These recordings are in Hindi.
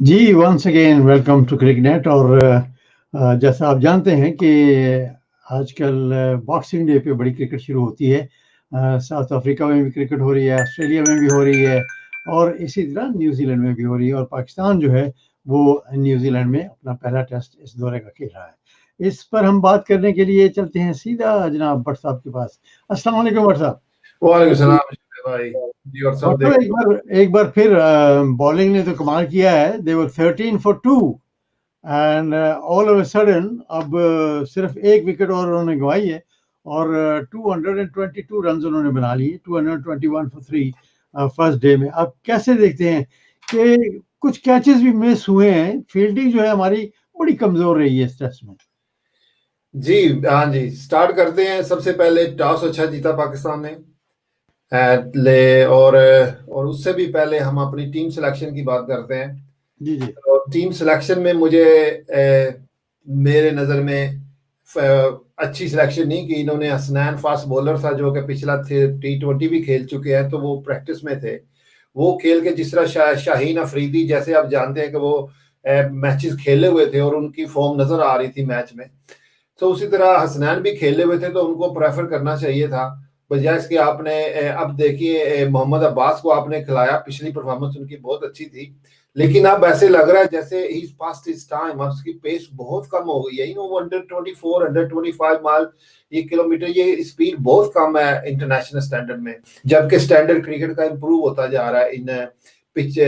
Ji, once again welcome to Cricnet. और जैसा आप जानते हैं कि आजकल बॉक्सिंग डे पे बड़ी क्रिकेट शुरू होती है। साउथ अफ्रीका में भी क्रिकेट हो रही है, ऑस्ट्रेलिया में भी हो रही है और इसी तरह न्यूजीलैंड में भी हो रही है। और पाकिस्तान जो है वो न्यूजीलैंड में अपना पहला टेस्ट इस दौरे का खेल रहा है। इस पर हम बात करने के लिए चलते हैं सीधा जनाब भट्ट साहब के पास। अस्सलाम वालेकुम भट्ट साहब। वालेकुम सलाम भाई जी। और सब मतलब एक बार फिर बॉलिंग ने तो कमाल किया है। दे वर 13 for 2 and all of a sudden अब सिर्फ एक विकेट और उन्होंने गंवाई है और 222 रन उन्होंने बना लिए, 221 फॉर 3 फर्स्ट डे में। अब कैसे देखते हैं कि कुछ कैचेस भी मिस हुए हैं, फील्डिंग जो है हमारी बड़ी कमजोर रही है इस टेस्ट में। जी। हाँ जी, स्टार्ट करते हैं। सबसे पहले टॉस अच्छा जीता पाकिस्तान ने। और उससे भी पहले हम अपनी टीम सिलेक्शन की बात करते हैं। जी जी। और टीम सिलेक्शन में मुझे मेरे नज़र में अच्छी सिलेक्शन नहीं की इन्होंने। हसनैन फास्ट बॉलर था जो कि पिछला T20 भी खेल चुके हैं, तो वो प्रैक्टिस में थे। वो खेल के जिस तरह शाहीन अफरीदी, जैसे आप जानते हैं कि वो मैचेस खेले हुए थे और उनकी फॉर्म नज़र आ रही थी मैच में, तो उसी तरह हसनैन भी खेले हुए थे, तो उनको प्रेफर करना चाहिए था। बजाय इसके आपने अब देखिए मोहम्मद अब्बास को आपने खिलाया। पिछली परफॉर्मेंस उनकी बहुत अच्छी थी, लेकिन अब ऐसे लग रहा है जैसे ही पास्ट इज टाइम, अब उसकी पेस बहुत कम हो गई है। वो अंडर 24 अंडर 25 माइल ये किलोमीटर, ये स्पीड बहुत कम है इंटरनेशनल स्टैंडर्ड में। जबकि स्टैंडर्ड क्रिकेट का इंप्रूव होता जा रहा है, इन पिच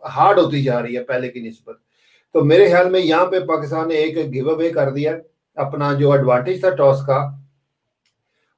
हार्ड होती जा रही है पहले की निस्बत। तो मेरे ख्याल में यहाँ पे पाकिस्तान ने एक गिव अवे कर दिया अपना जो एडवांटेज था टॉस का।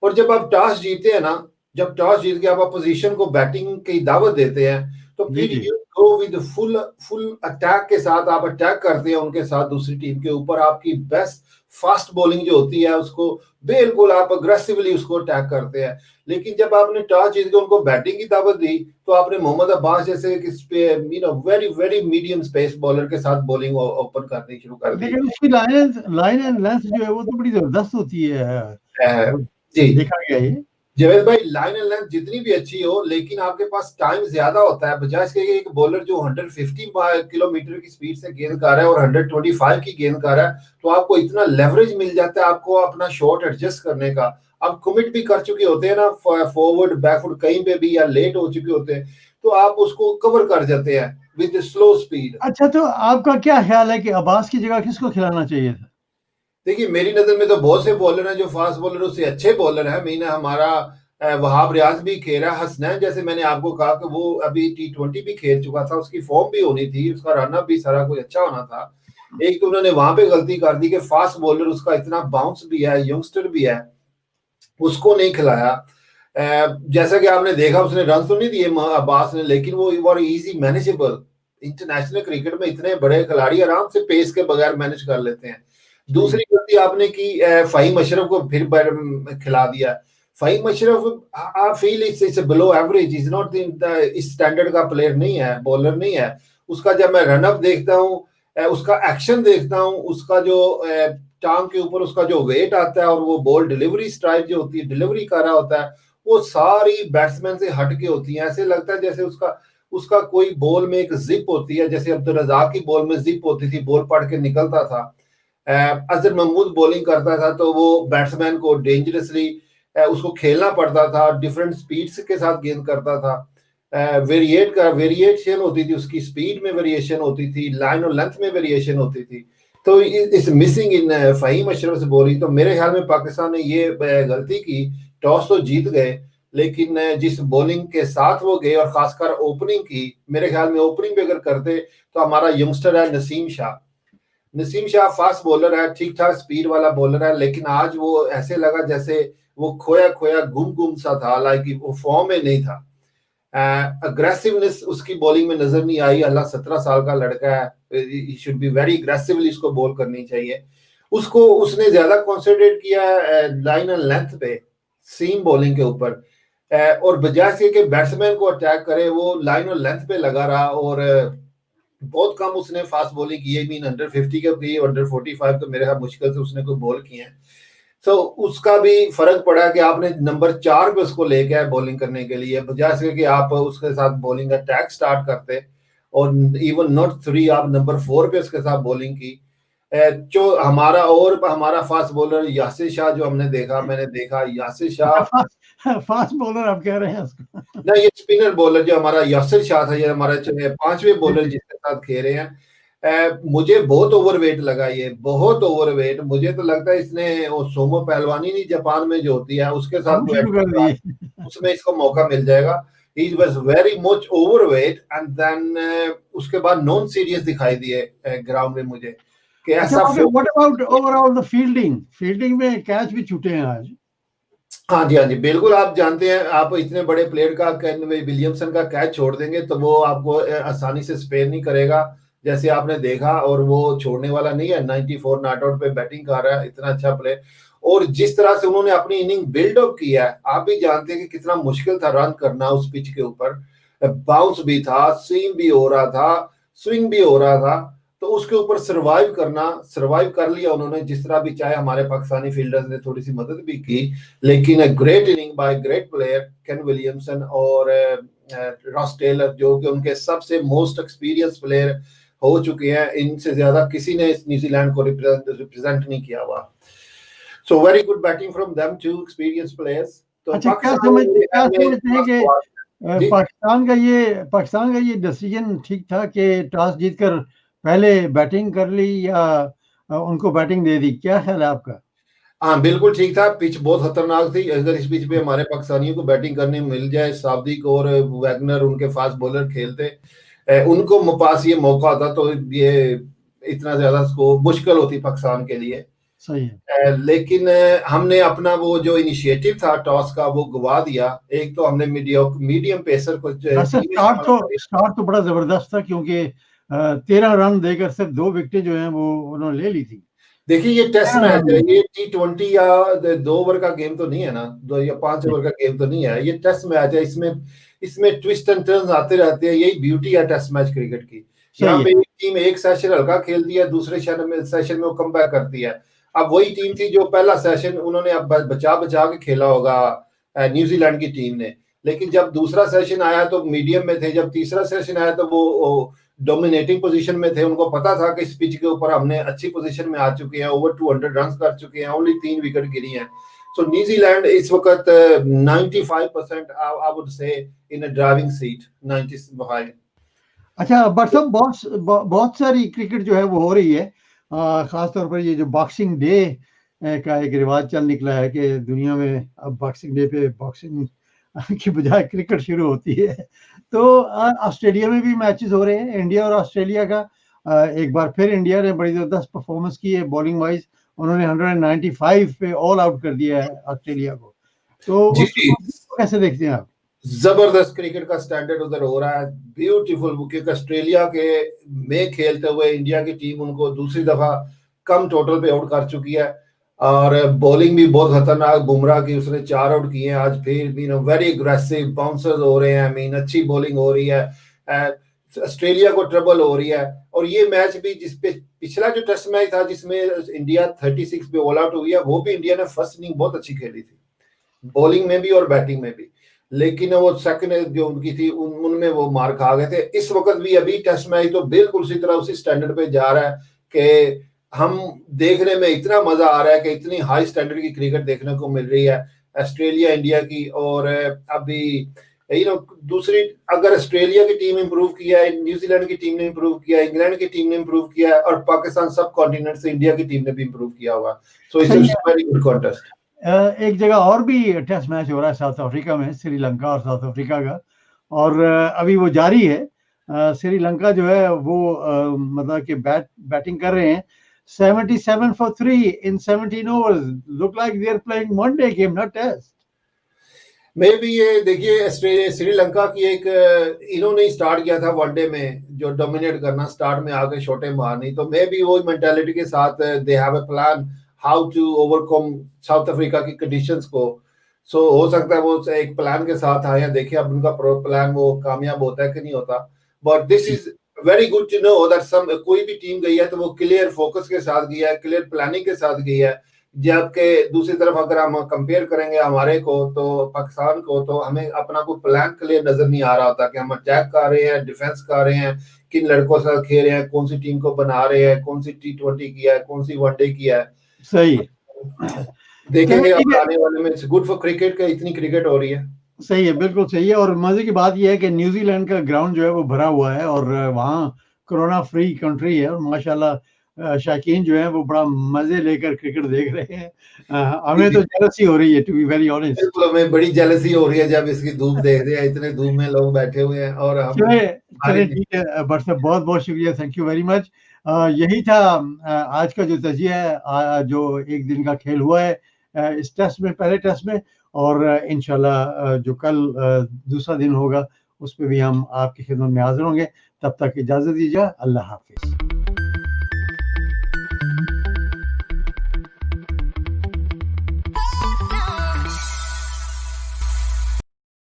और जब आप टॉस जीते हैं ना, जब टॉस जीत के आप अपोजिशन को बैटिंग की दावत देते हैं, तो जी फिर जी। You go with full full attack के साथ आप अटैक करते हैं उनके साथ, दूसरी टीम के ऊपर। आपकी बेस्ट फास्ट बॉलिंग जो होती है उसको बिल्कुल आप अग्रेसिवली उसको अटैक करते हैं। लेकिन जब आपने टॉस जीत के उनको बैटिंग की दावत दी, तो आपने मोहम्मद अब्बास जैसे very very medium space bowler के साथ बॉलिंग ओपन करनी शुरू कर दी। लेकिन उसकी लाइन एंड लेंथ जो है वो तो बड़ी जबरदस्त होती है। अ, वो जी देखा गया ये। जावेद भाई, लाइन एंड लेंथ जितनी भी अच्छी हो, लेकिन आपके पास टाइम ज्यादा होता है। बजाय इसके कि एक बॉलर जो 150 किलोमीटर की स्पीड से गेंद कर रहा है और 125 की गेंद कर रहा है, तो आपको इतना लेवरेज मिल जाता है आपको अपना शॉट एडजस्ट करने का। आप कमिट भी कर चुके होते हैं ना, फॉरवर्ड बैकवर्ड कहीं पे भी, या लेट हो चुके होते हैं, तो आप उसको कवर कर जाते हैं विद स्लो स्पीड। अच्छा, तो आपका क्या ख्याल है कि अब्बास की जगह किसको खिलाना चाहिए था? देखिए, मेरी नज़र में तो बहुत से बॉलर हैं जो फास्ट बॉलर, उससे अच्छे बॉलर हैं। मीन हमारा वहाब रियाज भी खेल रहा है। हसनैन जैसे मैंने आपको कहा कि वो अभी T20 भी खेल चुका था, उसकी फॉर्म भी होनी थी, उसका रनअप भी सारा कुछ अच्छा होना था। एक तो उन्होंने वहां पे गलती कर दी कि फास्ट बॉलर उसका इतना बाउंस भी है, यंगस्टर भी है, उसको नहीं खिलाया। जैसा कि आपने देखा, उसने रन तो नहीं दिए अब्बास ने, लेकिन वो were easy manageable. International cricket में इतने बड़े खिलाड़ी आराम से पेस के बगैर मैनेज कर लेते हैं। सही। दूसरी गलती आपने की, फ़हीम अशरफ को फिर खिला दिया। Faheem Ashraf I feel it's below average, is not इस स्टैंडर्ड का प्लेयर नहीं है, बॉलर नहीं है। उसका जब मैं रनअप देखता हूँ, उसका एक्शन देखता हूँ, उसका जो टांग के ऊपर उसका जो वेट आता है, और वो बॉल डिलीवरी स्ट्राइक जो होती है, डिलीवरी कर रहा होता है, वो सारी बैट्समैन से हट के होती है। ऐसे लगता है जैसे उसका उसका कोई बॉल में एक जिप होती है, जैसे अब्दुल रज़ाक की बॉल में जिप होती थी, बॉल पड़ के निकलता था। अजहर महमूद बॉलिंग करता था, तो वो बैट्समैन को डेंजरसली उसको खेलना पड़ता था, डिफरेंट स्पीड्स के साथ गेंद करता था। वेरिएशन होती थी, उसकी स्पीड में वेरिएशन होती थी, लाइन और लेंथ में वेरिएशन होती थी। तो इस मिसिंग इन फ़हीम अशरफ से बॉलिंग। तो मेरे ख्याल में पाकिस्तान ने ये गलती की। टॉस तो जीत गए, लेकिन जिस बॉलिंग के साथ वो गए और खासकर ओपनिंग की, मेरे ख्याल में ओपनिंग भी अगर करते तो हमारा यंगस्टर है नसीम शाह। नसीम शाह फास्ट बॉलर है, ठीक ठाक स्पीड वाला बॉलर है, लेकिन आज वो ऐसे लगा जैसे वो खोया खोया गुम गुम सा था, हालांकि वो फॉर्म में नहीं था। अग्रेसिवनेस उसकी बॉलिंग में नजर नहीं आई। अल्लाह 17 साल का लड़का है, शुड बी वेरी अग्रेसिवली इसको बॉल करनी चाहिए। उसको उसने ज्यादा कॉन्सेंट्रेट किया लाइन एंड लेंथ पे, सीम बॉलिंग के ऊपर। और बजाय से कि बैट्समैन को अटैक करे, वो लाइन और लेंथ पे लगा रहा। और बहुत कम उसने फास्ट बॉलिंग की है। मीन अंडर 50 के की, अंडर 45 तो मेरे ख्याल मुश्किल से उसने कोई बॉल किए हैं। तो उसका भी फर्क पड़ा कि आपने नंबर 4 पे उसको लेके आए बॉलिंग करने के लिए, बजाय से कि आप उसके साथ बॉलिंग अटैक स्टार्ट करते। और इवन नॉट 3, आप नंबर 4 पे उसके साथ बॉलिंग की। जो हमारा फास्ट बॉलर यासिर शाह जो मैंने देखा यासिर शाह, फास्ट बॉलर आप कह रहे हैं उसको? ना ये स्पिनर बॉलर जो हमारा यासिर शाह था, ये हमारा 5वें बॉलर जी, जिसके साथ खेले हैं, मुझे बहुत ओवरवेट लगा, ये बहुत ओवरवेट। मुझे तो लगता है इसने वो सोमो पहलवानी नहीं जापान में जो होती है उसके साथ हम कोई शुरू कर दिए। उसमें इसको मौका मिल जाएगा। He was very much overweight and then उसके बाद नॉन सीरियस दिखाई दिए ग्राउंड में मुझे कि अच्छा, ऐसा what about overall the fielding? Fielding में कैच भी छूटे हैं आज। हाँ जी, हाँ जी, बिल्कुल। आप जानते हैं, आप इतने बड़े प्लेयर का केन विलियमसन का कैच छोड़ देंगे तो वो आपको आसानी से स्पेयर नहीं करेगा, जैसे आपने देखा। और वो छोड़ने वाला नहीं है, 94 नॉट आउट पे बैटिंग कर रहा है, इतना अच्छा प्लेयर। और जिस तरह से उन्होंने अपनी इनिंग बिल्डअप किया है, आप भी जानते हैं कि कितना मुश्किल था रन करना उस पिच के ऊपर। बाउंस भी था, सीम भी हो रहा था, स्विंग भी हो रहा था, तो उसके ऊपर सर्वाइव कर लिया उन्होंने जिस तरह भी। चाहे हमारे पाकिस्तानी फील्डर्स ने थोड़ी सी मदद भी की, लेकिन great inning by great player Kane Williamson और रॉस टेलर, जो कि उनके सबसे मोस्ट एक्सपीरियंस प्लेयर हो चुके हैं। इनसे ज्यादा किसी ने न्यूजीलैंड को रिप्रेजेंट नहीं किया हुआ। So very good batting from them two experience players. तो अच्छा, पाकिस्तान क्या में समझते हैं कि जी, पाकिस्तान का ये डिसीजन ठीक था कि टॉस जीतकर पहले बैटिंग कर ली, या उनको बैटिंग दे दी? क्या ख्याल है आपका? हाँ बिल्कुल ठीक था। पिच बहुत खतरनाक थी। अगर इस पिच पे हमारे पाकिस्तानियों को बैटिंग करने मिल जाए, सादिक और वैगनर उनके फास्ट बॉलर खेलते, उनको पास ये मौका होता तो ये इतना ज्यादा स्कोर मुश्किल होती पाकिस्तान के लिए। सही है। लेकिन हमने अपना वो जो इनिशिएटिव था टॉस का वो गवा दिया। एक तो हमने मीडियम पेसर को वैसे टीम इस्तेमाल करी। स्टार्ट तो बड़ा जबरदस्त था, क्योंकि 13 रन देकर सिर्फ 2 विकेटें जो हैं वो उन्होंने ले ली थी। देखिए ये टेस्ट 13 मैच रन है, में। ये T20 या 2 ओवर का गेम तो नहीं है ना, 2 या 5 ओवर का गेम तो नहीं है, ये टेस्ट मैच है। इसमें इसमें ट्विस्ट एंड टर्न्स आते रहते हैं, यही ब्यूटी है टेस्ट मैच क्रिकेट की। यहाँ सही है। पे एक टीम एक सेशन हल्का खेलती है, दूसरे सेशन में वो कम बैक करती है। अब वही टीम थी जो पहला सेशन उन्होंने अब बचा बचा के खेला होगा न्यूजीलैंड की टीम ने, लेकिन जब दूसरा सेशन आया तो मीडियम में थे, जब तीसरा सेशन आया तो वो डोमिनेटिंग पोजीशन में थे। उनको पता था कि इस पिच के ऊपर हमने अच्छी पोजीशन में आ चुके हैं, ओवर 200 रन कर चुके हैं, ओनली 3 विकेट गिरी हैं। सो न्यूजीलैंड इस वक्त 95% I would say in a driving seat, 95। अच्छा, बट सब बहुत सारी क्रिकेट जो है वो हो रही है। खास तौर पर ये जो बॉक्सिंग डे का एक रिवाज चल निकला है कि दुनिया में अब बॉक्सिंग डे पे बॉक्सिंग की बजाय क्रिकेट शुरू होती है। तो ऑस्ट्रेलिया में भी मैचेस हो रहे हैं, इंडिया और ऑस्ट्रेलिया का। एक बार फिर इंडिया ने बड़ी ज़बरदस्त परफॉर्मेंस की है बॉलिंग वाइज। उन्होंने 195 पे ऑल आउट कर दिया है ऑस्ट्रेलिया को। तो जी जी, उसको कैसे देखते हैं आप? जबरदस्त क्रिकेट का स्टैंडर्ड उधर हो रहा है, ब्यूटीफुल। क्योंकि ऑस्ट्रेलिया के में खेलते हुए इंडिया की टीम उनको दूसरी दफा कम टोटल पे आउट कर चुकी है। और बॉलिंग भी बहुत खतरनाक, बुमराह की उसने 4 आउट किए हैं आज फिर भी। वेरी अग्रेसिव बाउंसर्स हो रहे हैं, मीन अच्छी बॉलिंग हो रही है, ऑस्ट्रेलिया को ट्रबल हो रही है। और ये मैच भी जिसपे पिछला जो टेस्ट मैच था जिसमें इंडिया 36 पे ऑल आउट हुई है, वो भी इंडिया ने फर्स्ट इनिंग बहुत अच्छी खेली थी, बॉलिंग में भी और बैटिंग में भी। लेकिन वो सेकंड जो उनकी थी उनमें वो मार खा गए थे। इस वक्त भी अभी टेस्ट मैच तो बिल्कुल उसी तरह उसी स्टैंडर्ड पे जा रहा है कि हम देखने में इतना मजा आ रहा है कि इतनी हाई स्टैंडर्ड की क्रिकेट देखने को मिल रही है ऑस्ट्रेलिया इंडिया की। और अभी दूसरी, अगर ऑस्ट्रेलिया की टीम इंप्रूव किया है, न्यूजीलैंड की टीम ने इंप्रूव किया है, इंग्लैंड की टीम ने इंप्रूव किया है, और पाकिस्तान सब कॉन्टिनेंट से इंडिया की टीम ने भी इंप्रूव किया हुआ। सो इट्स सही अ वेरी गुड कॉन्टेस्ट। एक जगह और भी टेस्ट मैच हो रहा है, साउथ अफ्रीका में, श्रीलंका और साउथ अफ्रीका का। और अभी वो जारी है। श्रीलंका जो है वो मतलब कि बैटिंग कर रहे हैं। 77 for 3 in 17 overs. Look like they are playing one day game, not test. मे भी ये देखिए श्रीलंका की एक इन्होंने ही स्टार्ट किया था वनडे में जो डोमिनेट करना, स्टार्ट में आके छोटे मारनी। तो मे भी वो मेंटालिटी के साथ they have a plan how to overcome South Africa की कंडीशंस को। सो हो सकता है वो एक प्लान के साथ आए हैं। देखिए अब उनका प्लान वो कामयाब होता है कि नहीं होता। But this is very good to know that some कोई भी टीम गई है तो वो क्लियर फोकस के साथ गई है, क्लियर प्लानिंग के साथ गई है। जबकि दूसरी तरफ अगर हम कंपेयर करेंगे हमारे को तो पाकिस्तान को, तो हमें अपना कोई प्लान क्लियर नजर नहीं आ रहा होता कि हम अटैक कर रहे हैं, डिफेंस कर रहे हैं, किन लड़कों के साथ खेल रहे हैं, कौन सी टीम को बना रहे हैं, कौन सी T20 किया है, कौन सी वनडे किया है। सही है। देखेंगे ठीक अब है। आने वाले में। इट्स गुड फॉर क्रिकेट का इतनी क्रिकेट हो रही है। सही है, बिल्कुल सही है। और मजे की बात यह है कि न्यूजीलैंड का ग्राउंड जो है वो भरा हुआ है और वहाँ कोरोना फ्री कंट्री है और माशाल्लाह शायकीन जो है वो बड़ा मजे लेकर क्रिकेट देख रहे हैं। हमें तो जेलसी हो रही है, टू बी वेरी ऑनेस्ट। बिल्कुल, हमें बड़ी जेलसी हो रही है जब इसकी धूप देखते हैं, इतने धूप में लोग बैठे हुए हैं और हम चले बाहर चले ही ठीक है। बट साहब बहुत बहुत शुक्रिया, थैंक यू वेरी मच। यही था आज का जो तजिया है, जो एक दिन का खेल हुआ है इस टेस्ट में, पहले टेस्ट में। और इंशाल्लाह जो कल दूसरा दिन होगा उस पे भी हम आपकी खिदमत में हाजिर होंगे। तब तक इजाज़त दीजिए, अल्लाह हाफिज़।